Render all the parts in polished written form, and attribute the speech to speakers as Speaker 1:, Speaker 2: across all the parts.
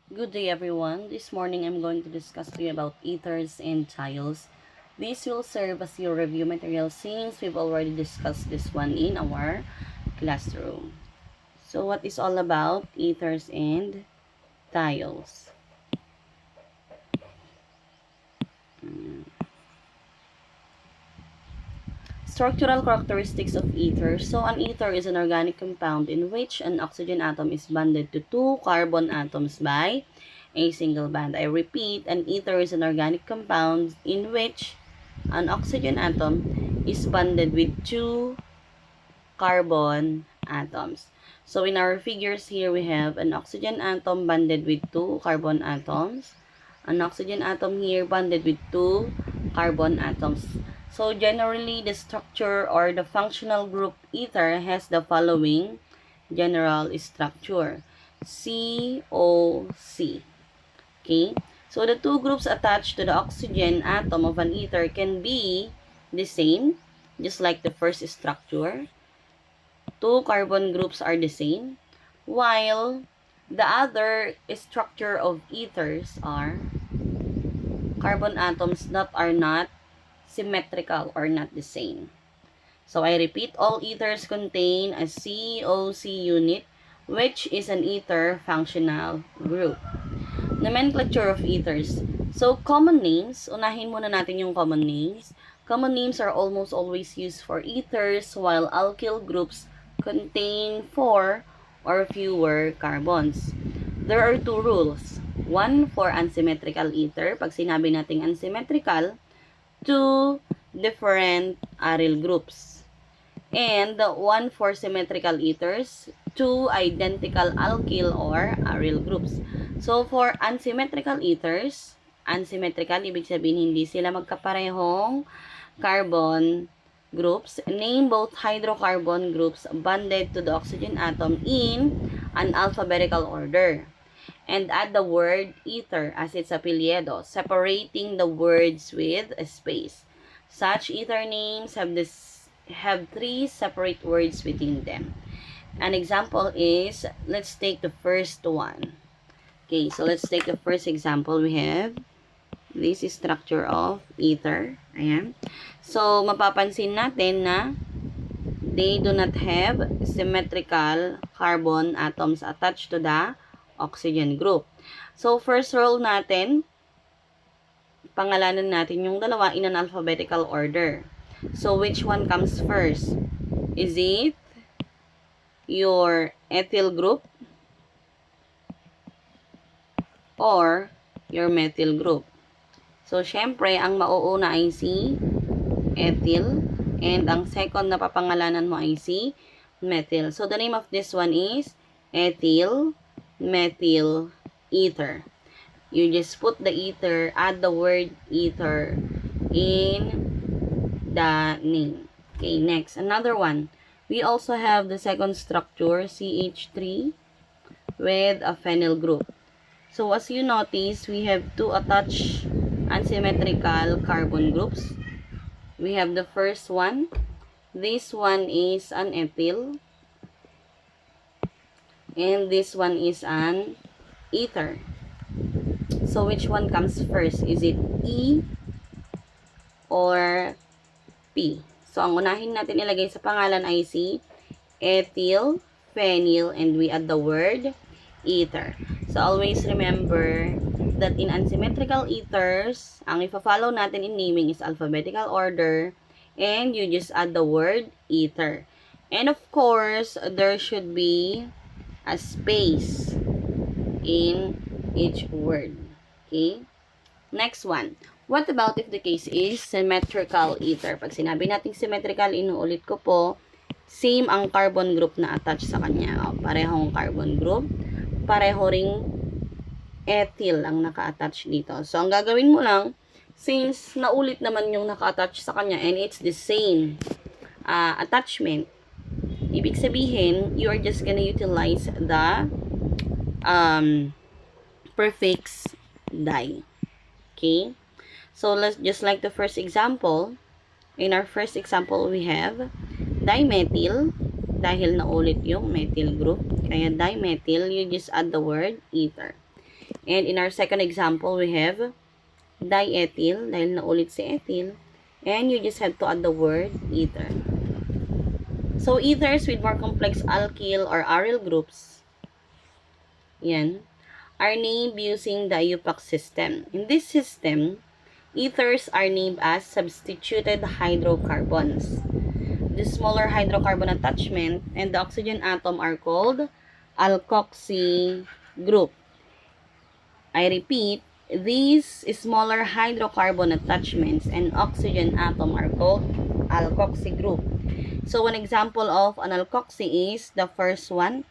Speaker 1: Good day everyone. This morning I'm going to discuss to you about ethers and tiles. This will serve as your review material since we've already discussed this one in our classroom. So what is all about ethers and tiles? Structural characteristics of ether. So an ether is an organic compound in which an oxygen atom is bonded to two carbon atoms by a single bond. I repeat, an ether is an organic compound in which an oxygen atom is bonded with two carbon atoms. So in our figures here, we have an oxygen atom bonded with two carbon atoms. An oxygen atom here bonded with two carbon atoms. So generally, the structure or the functional group ether has the following general structure. COC. Okay? So the two groups attached to the oxygen atom of an ether can be the same, just like the first structure. Two carbon groups are the same, while the other structure of ethers are carbon atoms that are not symmetrical or not the same. So I repeat, all ethers contain a COC unit, which is an ether functional group. Nomenclature of ethers. So common names, unahin muna natin yung common names. Common names are almost always used for ethers, while alkyl groups contain 4 or fewer carbons. There are two rules. One for unsymmetrical ether. Pag sinabi nating unsymmetrical, two different aryl groups. And one for symmetrical ethers, two identical alkyl or aryl groups. So for unsymmetrical ethers, unsymmetrical, ibig sabihin hindi sila magkaparehong carbon groups. Name both hydrocarbon groups bonded to the oxygen atom in an alphabetical order. And add the word ether as its apelyido, separating the words with a space. Such ether names have three separate words within them. An example is, let's take the first one. Okay, so let's take the first example. We have this structure of ether. Ayan. So, mapapansin natin na they do not have symmetrical carbon atoms attached to the oxygen group. So, first rule natin, pangalanan natin yung dalawa in an alphabetical order. So, which one comes first? Is it your ethyl group or your methyl group? So, syempre, ang mauuna ay si ethyl and ang second na papangalanan mo ay si methyl. So, the name of this one is ethyl methyl ether. You just put the ether, add the word ether in the name. Okay, next, another one. We also have the second structure, CH3, with a phenyl group. So, as you notice, we have two attached unsymmetrical carbon groups. We have the first one. This one is an ethyl. And this one is an ether. So, which one comes first? Is it E or P? So, ang unahin natin ilagay sa pangalan ay si ethyl, phenyl, and we add the word ether. So, always remember that in unsymmetrical ethers, ang ipa-follow natin in naming is alphabetical order, and you just add the word ether. And of course, there should be a space in each word. Okay? Next one. What about if the case is symmetrical ether? Pag sinabi nating symmetrical, inuulit ko po, same ang carbon group na attached sa kanya. O, parehong carbon group. Pareho ring ethyl ang naka-attach dito. So, ang gagawin mo lang, since naulit naman yung naka-attach sa kanya and it's the same attachment, ibig sabihin, you are just gonna utilize the prefix di. Okay? So, let's just like the first example. In our first example, we have dimethyl. Dahil naulit yung methyl group. Kaya dimethyl, you just add the word ether. And in our second example, we have diethyl, dahil naulit si ethyl. And you just have to add the word ether. So, ethers with more complex alkyl or aryl groups, yan, are named using the IUPAC system. In this system, ethers are named as substituted hydrocarbons. The smaller hydrocarbon attachment and the oxygen atom are called alkoxy group. I repeat, these smaller hydrocarbon attachments and oxygen atom are called alkoxy group. So, one example of an alkoxy is the first one.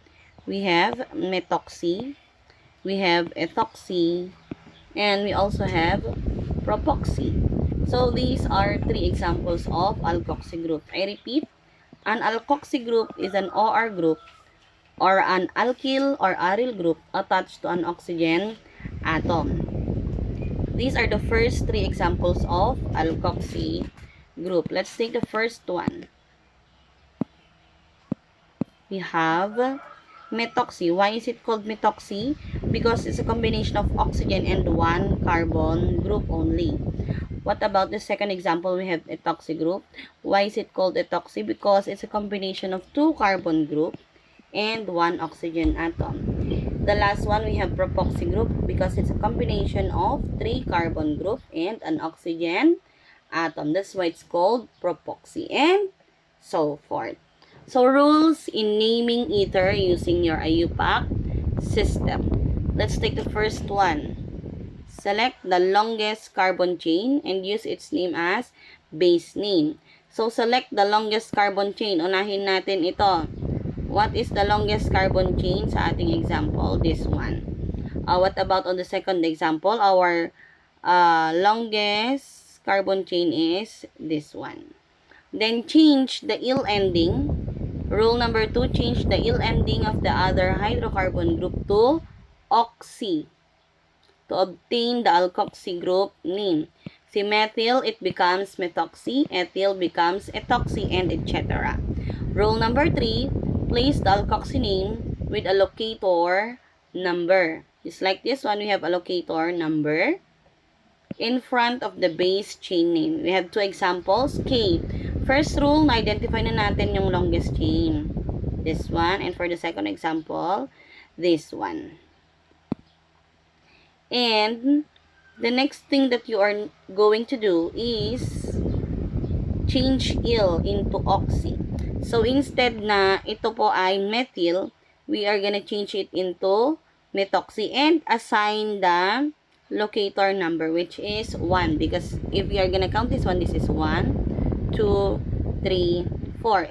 Speaker 1: We have methoxy, we have ethoxy, and we also have propoxy. So, these are three examples of alkoxy group. I repeat, an alkoxy group is an OR group or an alkyl or aryl group attached to an oxygen atom. These are the first three examples of alkoxy group. Let's take the first one. We have methoxy. Why is it called methoxy? Because it's a combination of oxygen and one carbon group only. What about the second example? We have ethoxy group. Why is it called ethoxy? Because it's a combination of two carbon group and one oxygen atom. The last one, we have propoxy group because it's a combination of three carbon group and an oxygen atom. That's why it's called propoxy, and so forth. So, rules in naming ether using your IUPAC system. Let's take the first one. Select the longest carbon chain and use its name as base name. So, select the longest carbon chain. Unahin natin ito. What is the longest carbon chain sa ating example? This one. What about on the second example? Our longest carbon chain is this one. Then, change the ill ending. Rule number 2, change the ill ending of the other hydrocarbon group to oxy to obtain the alkoxy group name. Si methyl, it becomes methoxy, ethyl becomes ethoxy, and etc. Rule number 3, place the alkoxy name with a locator number. Just like this one, we have a locator number in front of the base chain name. We have two examples. K. First rule, na-identify na natin yung longest chain. This one. And for the second example, this one. And the next thing that you are going to do is change ill into oxy. So, instead na ito po ay methyl, we are gonna change it into methoxy and assign the locator number, which is 1. Because if we are gonna count this one, this is 1, 2, 3, 4.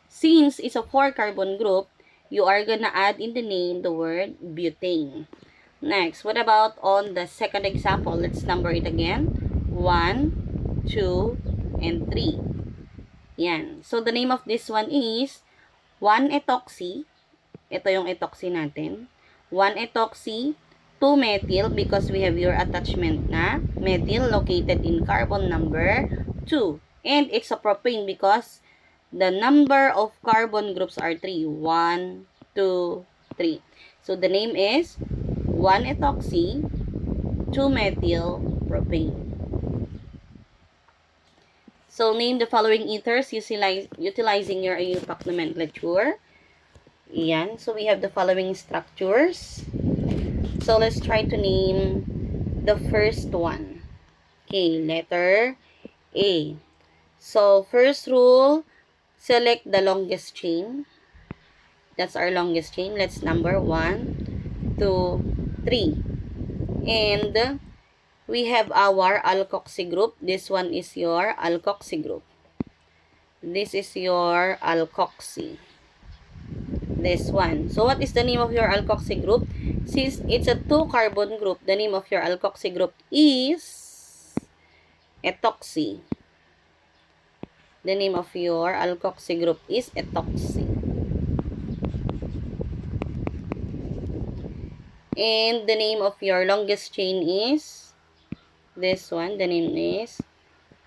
Speaker 1: Since it's a 4 carbon group, you are gonna add in the name the word butane. Next, what about on the second example? Let's number it again. 1, 2, and 3. Yan. So, the name of this one is 1-ethoxy. Ito yung ethoxy natin. 1-ethoxy, 2-methyl because we have your attachment na methyl located in carbon number 2. And it's a propane because the number of carbon groups are 3. 1, 2, 3. So, the name is 1-ethoxy, 2-methyl propane. So, name the following ethers utilizing your IUPAC nomenclature. Yan. So, we have the following structures. So, let's try to name the first one. Okay, letter A. So, first rule, select the longest chain. That's our longest chain. Let's number 1, 2, 3. And we have our alkoxy group. This one is your alkoxy group. This is your alkoxy. This one. So, what is the name of your alkoxy group? Since it's a 2 carbon group, the name of your alkoxy group is ethoxy. The name of your alkoxy group is ethoxy. And the name of your longest chain is this one. The name is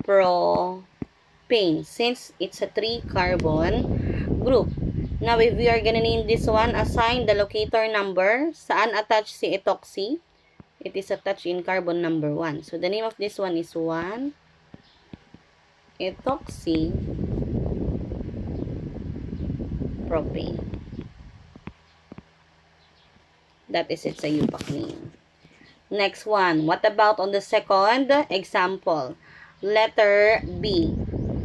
Speaker 1: propane. Since it's a 3 carbon group. Now, if we are gonna name this one, assign the locator number. Saan attached si ethoxy? it is attached in carbon number 1. So the name of this one is 1-ethoxypropane. That is its IUPAC name. Next one. What about on the second example? Letter B.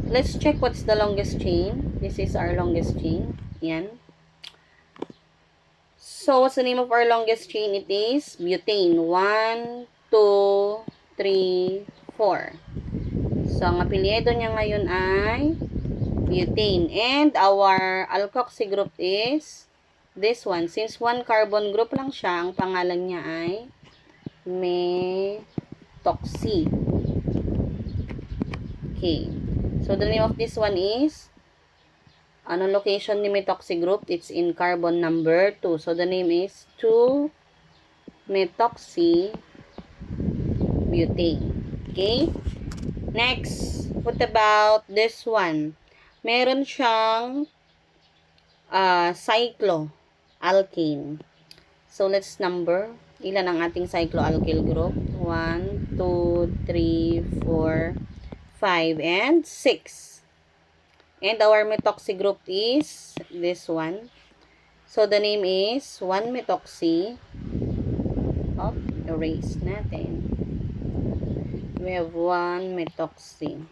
Speaker 1: Let's check what's the longest chain. This is our longest chain. Yan. So, what's the name of our longest chain? It is butane. 1, 2, 3, 4. So, ang apelyido niya ngayon ay butane. And our alkoxy group is this one. Since one carbon group lang siya, ang pangalan niya ay methoxy. Okay. So, the name of this one is, ano location ni methoxy group? It's in carbon number 2. So, the name is 2-methoxybutane. Okay? Next, what about this one? Meron siyang cycloalkane. So, let's number. Ilan ang ating cycloalkyl group? 1, 2, 3, 4, 5, and 6. And our methoxy group is this one. So, the name is 1-methoxy. Oh, erase natin. We have 1-methoxy.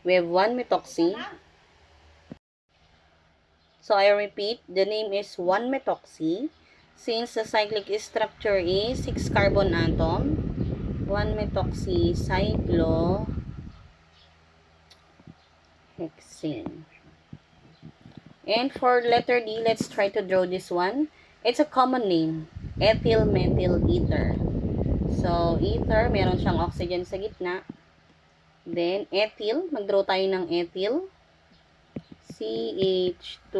Speaker 1: We have 1-methoxy. So, I repeat, the name is 1-methoxy. Since the cyclic structure is 6 carbon atom, 1-methoxy cyclohexane. And for letter D, let's try to draw this one. It's a common name, ethyl methyl ether. So, ether, meron siyang oxygen sa gitna. Then, ethyl, mag-draw tayo ng ethyl. CH2,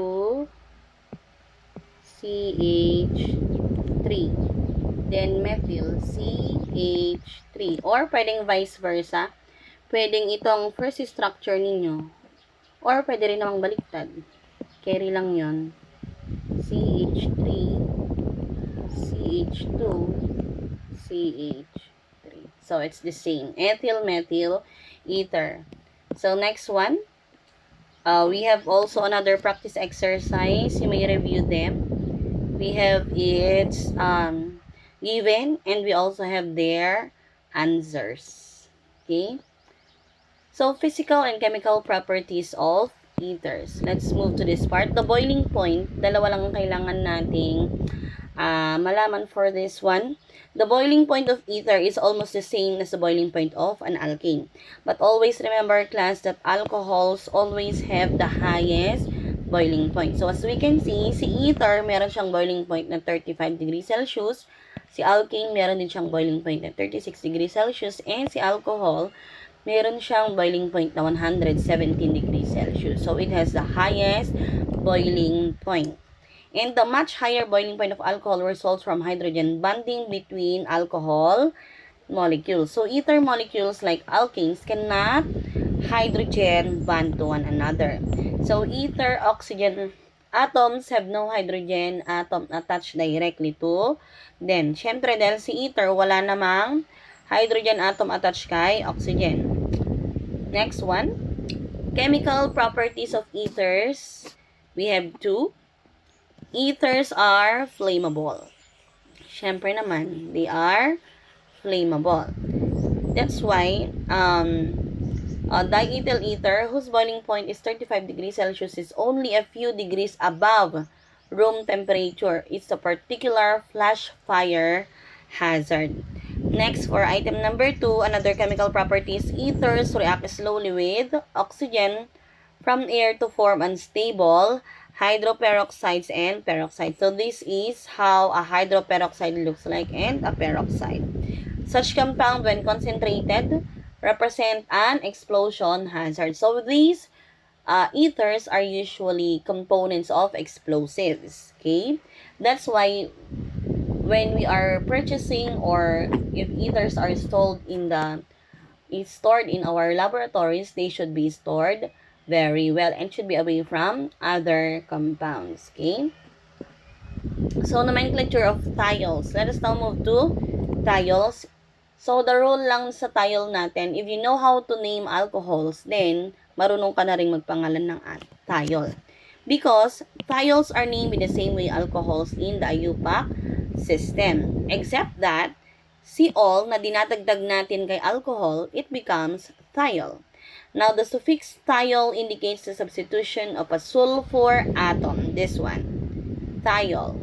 Speaker 1: CH3. Then, methyl, CH3. Or, pwedeng vice versa. Pwedeng itong first structure ninyo. Or, pwede rin namang baliktad. Carry lang yon. CH3, CH2, CH3. So, it's the same. Ethyl methyl ether. So, next one. We have also another practice exercise. You may review them. We have its given, and we also have their answers. Okay? So, physical and chemical properties of ethers. Let's move to this part. The boiling point, dalawa lang ang kailangan nating malaman for this one. The boiling point of ether is almost the same as the boiling point of an alkane. But always remember, class, that alcohols always have the highest boiling point. So, as we can see, si ether, meron siyang boiling point na 35 degrees Celsius. Si alkane, meron din siyang boiling point na 36 degrees Celsius. And si alcohol, meron siyang boiling point na 117 degrees Celsius. So, it has the highest boiling point. And the much higher boiling point of alcohol results from hydrogen bonding between alcohol molecules. So, ether molecules like alkanes cannot hydrogen bond to one another. So, ether oxygen atoms have no hydrogen atom attached directly to them. Siyempre, dahil si ether, wala namang hydrogen atom attached kay oxygen. Next one. Chemical properties of ethers. We have 2. Ethers are flammable. Siyempre naman, they are flammable. That's why, diethyl ether, whose boiling point is 35 degrees Celsius, is only a few degrees above room temperature. It's a particular flash fire hazard. Next, for item number 2, another chemical properties, ethers react slowly with oxygen from air to form unstable hydroperoxides and peroxides. So, this is how a hydroperoxide looks like and a peroxide. Such compound, when concentrated, represent an explosion hazard. So, these ethers are usually components of explosives. Okay? That's why when we are purchasing, or if ethers are stored in our laboratories, they should be stored very well and should be away from other compounds. Okay? So, nomenclature of thiols. Let us now move to thiols. So, the rule lang sa thiol natin, if you know how to name alcohols, then, marunong ka na rin magpangalan ng thiol. Because, thiols are named in the same way alcohols in the IUPAC system. Except that, si ol na dinadagdag natin kay alcohol, it becomes thiol. Now, the suffix thiol indicates the substitution of a sulfur atom. This one, thiol.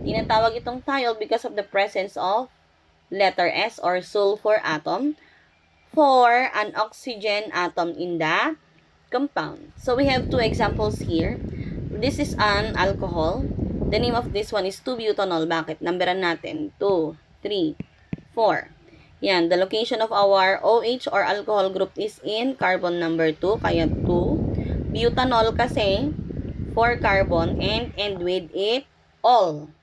Speaker 1: Tinatawag itong thiol because of the presence of letter S or sulfur atom for an oxygen atom in the compound. So, we have two examples here. This is an alcohol. The name of this one is 2-butanol. Bakit? Numberan natin. 2, 3, 4. Yan. The location of our OH or alcohol group is in carbon number 2. Kaya 2. Butanol kasi 4 carbon and end with it all.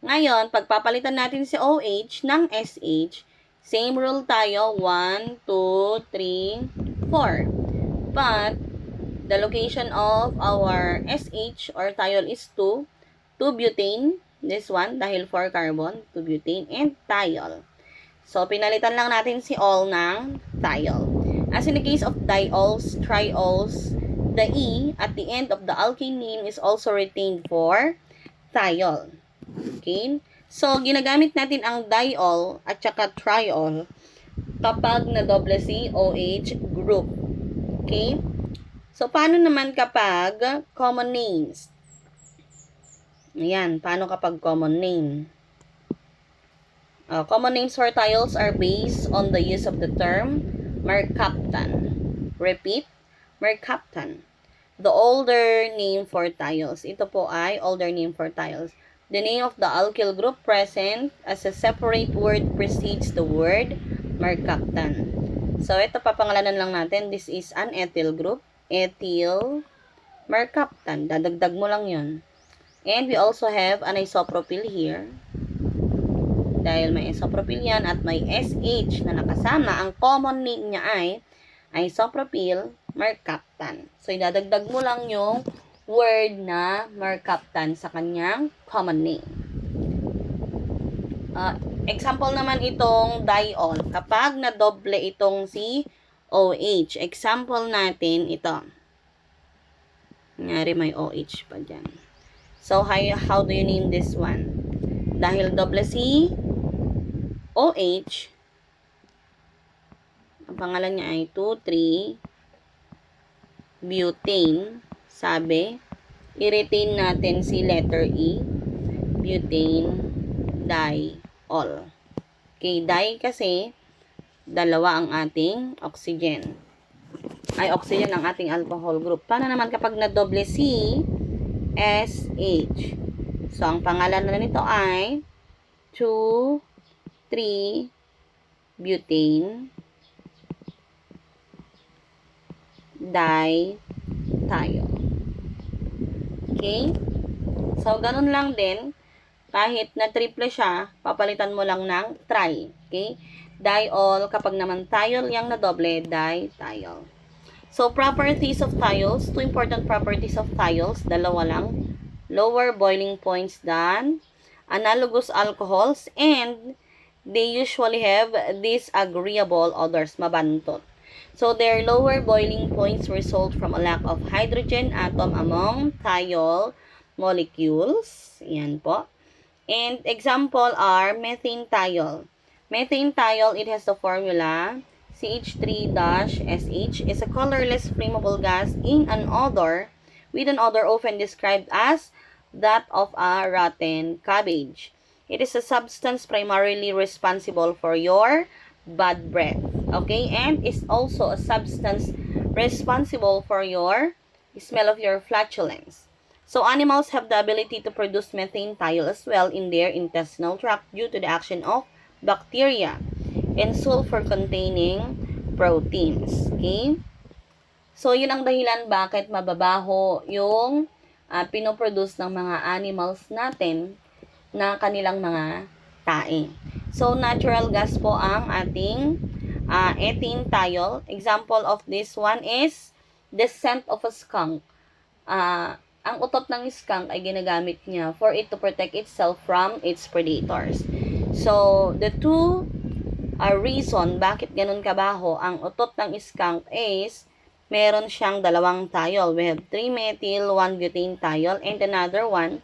Speaker 1: Ngayon, pagpapalitan natin si OH ng SH, same rule tayo, 1, 2, 3, 4. But, the location of our SH or thiol is 2, 2-butane, this one, dahil 4 carbon, 2-butane, and thiol. So, pinalitan lang natin si ol ng thiol. As in the case of diols, triols, the E at the end of the alkane name is also retained for thiol. Okay? So, ginagamit natin ang diol at saka triol kapag na double COH group. Okay? So, paano naman kapag common names? Ayan, paano kapag common name? Common names for thiols are based on the use of the term mercaptan. Repeat, mercaptan. The older name for thiols. Ito po ay older name for thiols. The name of the alkyl group present as a separate word precedes the word mercaptan. So, ito papangalanan lang natin. This is an ethyl group. Ethyl mercaptan. Dadagdag mo lang yon. And we also have an isopropyl here. Dahil may isopropyl yan at may SH na nakasama, ang common name niya ay isopropyl mercaptan. So, idadagdag mo lang yung word na mercaptan sa kanyang common name. Example naman itong diol. Kapag na-doble itong si OH. Example natin ito. Nangyari may OH pa dyan. So, how do you name this one? Dahil double C OH, ang pangalan niya ay 2,3-butane. Sabi, i-retain natin si letter E, butane diol. Okay, di kasi dalawa ang ating oxygen. Ay, oxygen ang ating alcohol group. Paano naman kapag na double C, SH? So, ang pangalan na nito ay 2,3-butane dithiol. Okay? So, ganun lang din. Kahit na triple siya, papalitan mo lang ng tri. Okay? Diol, kapag naman thiol, yung na doble, dithiol. So, properties of thiols. Two important properties of thiols. Dalawa lang. Lower boiling points than analogous alcohols, and they usually have disagreeable odors, mabantot. So, their lower boiling points result from a lack of hydrogen atom among thiol molecules. Yan po. And example are methane thiol. Methane thiol, it has the formula CH3-SH, is a colorless flammable gas in an odor, with an odor often described as that of a rotten cabbage. It is a substance primarily responsible for your bad breath. Okay? And is also a substance responsible for your smell of your flatulence. So, animals have the ability to produce methane thiol as well in their intestinal tract due to the action of bacteria and sulfur-containing proteins. Okay? So, yun ang dahilan bakit mababaho yung pinoproduce ng mga animals natin na kanilang mga tae. So, natural gas po ang ating ethane thiol. Example of this one is the scent of a skunk. ang utot ng skunk ay ginagamit niya for it to protect itself from its predators. So, the two reason bakit ganun kabaho ang utot ng skunk is meron siyang dalawang thiol. We have 3-methyl 1-butane thiol and another one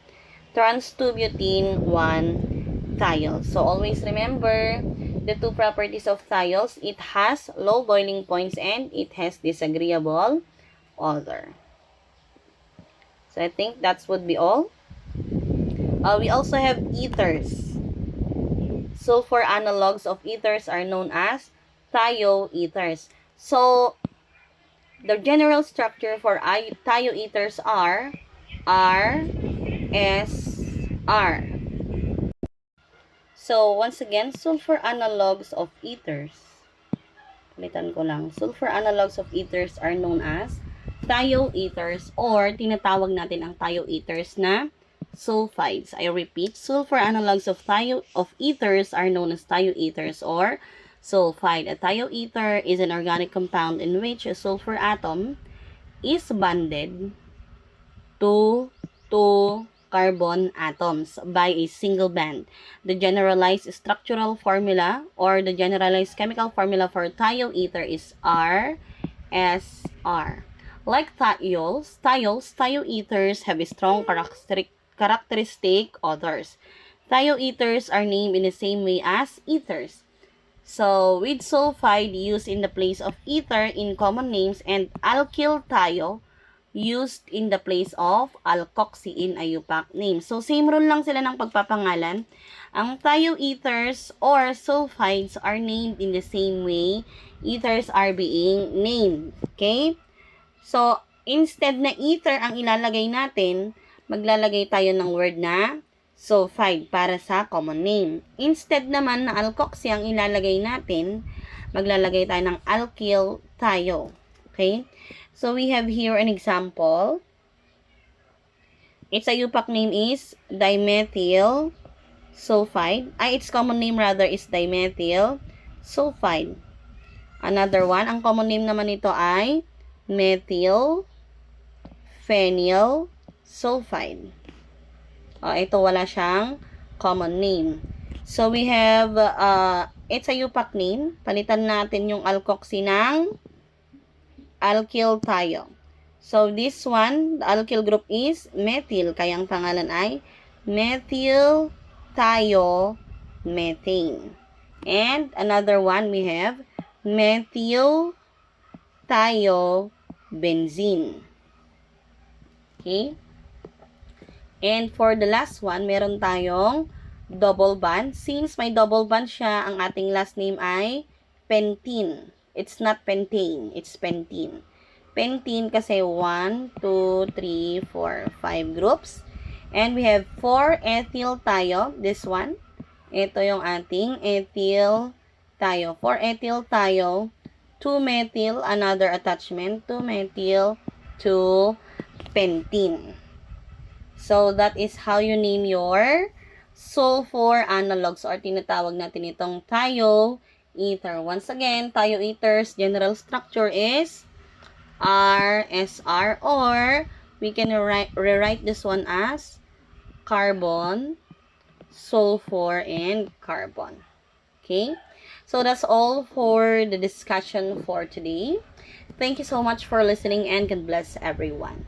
Speaker 1: trans-2-butene 1-thiol. So, always remember the two properties of thiols. It has low boiling points and it has disagreeable odor. So, I think that would be all. We also have ethers. Sulfur analogs of ethers are known as thioethers. So, the general structure for thioethers are R, S, R. So, once again, sulfur analogs of ethers. Palitan ko lang. Sulfur analogs of ethers are known as thioethers or tinatawag natin ang thioethers na sulfides. I repeat, sulfur analogs of ethers are known as thioethers or sulfide. A thioether is an organic compound in which a sulfur atom is bonded to two carbon atoms by a single bond. The generalized structural formula or the generalized chemical formula for thioether is RSR. Like thiols, thioethers have a strong characteristic odors. Thioethers are named in the same way as ethers. So, with sulfide used in the place of ether in common names and alkyl thio used in the place of alkoxy in IUPAC name. So, same rule lang sila ng pagpapangalan. Ang thioethers or sulfides are named in the same way ethers are being named. Okay? So, instead na ether ang ilalagay natin, maglalagay tayo ng word na sulfide para sa common name. Instead naman na alkoxy ang ilalagay natin, maglalagay tayo ng alkyl thio. Okay? So, we have here an example. Its IUPAC name is dimethyl sulfide. Its common name rather is dimethyl sulfide. Another one, ang common name naman nito ay methyl phenyl sulfide. Ito wala siyang common name. So, we have its IUPAC name. Palitan natin yung alkoxy ng alkyl thio. So, this one, the alkyl group is methyl. Kaya ang pangalan ay methyl thiomethane. And another one, we have methyl thiobenzene. Okay? And for the last one, meron tayong double bond. Since may double bond siya, ang ating last name ay pentene. It's not pentane, it's pentene. Pentene kasi 1, 2, 3, 4, 5 groups. And we have 4 ethyl thio, this one. Ito yung ating ethyl thio. 4 ethyl thio, 2 methyl, another attachment, 2 methyl, 2 pentene. So, that is how you name your sulfur analogs or tinatawag natin itong thioether. Once again, thioethers, general structure is RSR or we can rewrite this one as carbon, sulfur, and carbon. Okay? So, that's all for the discussion for today. Thank you so much for listening and God bless everyone.